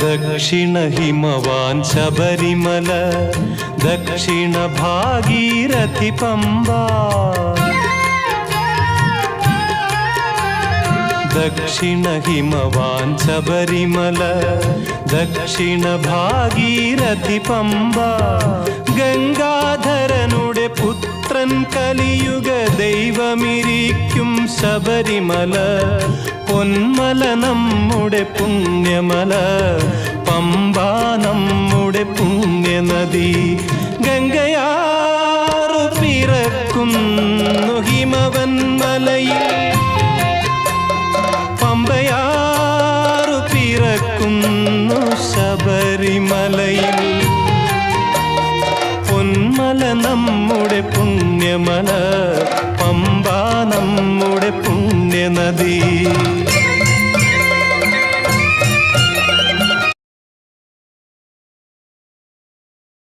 ദക്ഷിണ ഹിമവാൻ ശബരിമല, ദക്ഷിണ ഭാഗീരഥി പമ്പ. ദക്ഷിണ ഹിമവാൻ ശബരിമല, ദക്ഷിണ ഭാഗീരഥി പമ്പ. ഗംഗാധരനുടെ പുത്രൻ കലിയുഗ ദൈവമിരിക്കും ശബരിമല. പൊന്മല നമ്മുടെ പുണ്യമല, പമ്പ നമ്മുടെ പുണ്യനദി. ഗംഗയാ